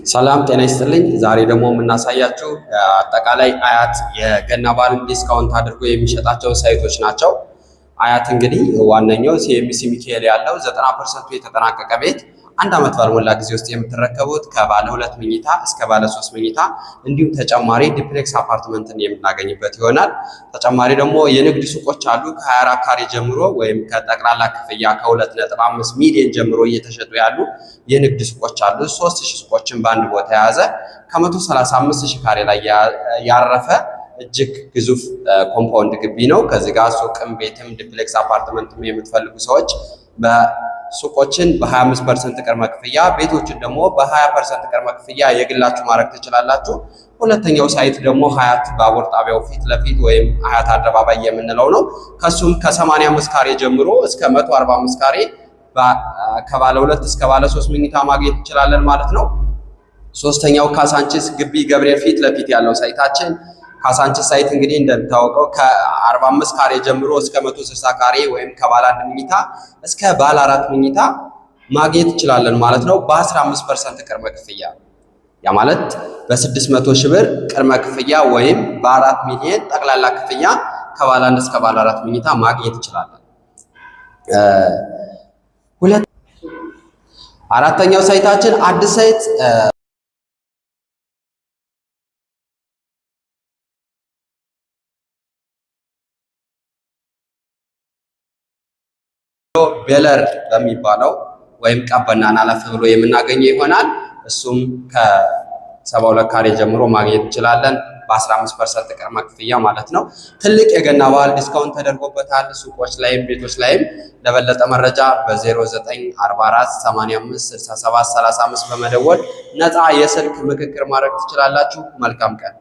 ሰላም ጤና ይስጥልኝ። ዛሬ ደግሞ የምናሳያችሁ አጠቃላይ አያት የገና በዓልን ዲስካውንት አድርጎ የሚሸጣቸው ሳይቶች ናቸው። አያት እንግዲህ ዋነኛው ሲኤምሲ ሚካኤል ያለው 90% የተጠናቀቀ ቤት አንድ ዓመት ባልሞላ ጊዜ ውስጥ የምትረከቡት ከባለ 2 መኝታ እስከ ባለ 3 መኝታ እንዲሁም ተጨማሪ ዲፕሌክስ አፓርትመንትን የምናገኝበት ይሆናል። ተጨማሪ ደግሞ የንግድ ሱቆች አሉ። ከ24 ካሬ ጀምሮ ወይም ከጠቅላላ ክፍያ ከ2.5 ሚሊዮን ጀምሮ እየተሸጡ ያሉ የንግድ ሱቆች አሉ። 3000 ሱቆችን በአንድ ቦታ የያዘ ከ135000 ካሬ ላይ ያረፈ እጅግ ግዙፍ ኮምፓውንድ ግቢ ነው። ከዚህ ጋር ሱቅም ቤትም ዲፕሌክስ አፓርትመንትም የምትፈልጉ ሰዎች ሱቆችን በ25% ቅድመ ክፍያ ቤቶችን ደግሞ በ20% ቅድመ ክፍያ የግላችሁ ማድረግ ትችላላችሁ። ሁለተኛው ሳይት ደግሞ ሀያት ባቡር ጣቢያው ፊት ለፊት ወይም ሀያት አደባባይ የምንለው ነው። ከሱም ከ85 ካሬ ጀምሮ እስከ 145 ካሬ ከባለ 2 እስከ ባለ 3 መኝታ ማግኘት እንችላለን ማለት ነው። ሶስተኛው ካሳንቺስ ግቢ ገብርኤል ፊት ለፊት ያለው ሳይታችን ካሳንቺስ ሳይት እንግዲህ እንደምታወቀው ከ45 ካሬ ጀምሮ እስከ 160 ካሬ ወይም ከባለ 1 መኝታ እስከ ባለ 4 መኝታ ማግኘት እንችላለን ማለት ነው። በ15% ቅድመ ክፍያ ያ ማለት በ600 ሺህ ብር ቅድመ ክፍያ ወይም በ4 ሚሊዮን ጠቅላላ ክፍያ ከባለ 1 እስከ ባለ 4 መኝታ ማግኘት እንችላለን። አራተኛው ሳይታችን አዲስ ሳይት ቤለር በሚባለው ወይም ቀበናን አለፍ ብሎ የምናገኘው ይሆናል። እሱም ከ72 ካሬ ጀምሮ ማግኘት እንችላለን በ15% ቅድመ ክፍያ ማለት ነው። ትልቅ የገና በዓል ዲስካውንት ተደርጎበታል። ሱቆች ላይም ቤቶች ላይም። ለበለጠ መረጃ በ0944856735 በመደወል ነፃ የስልክ ምክክር ማድረግ ትችላላችሁ። መልካም ቀን።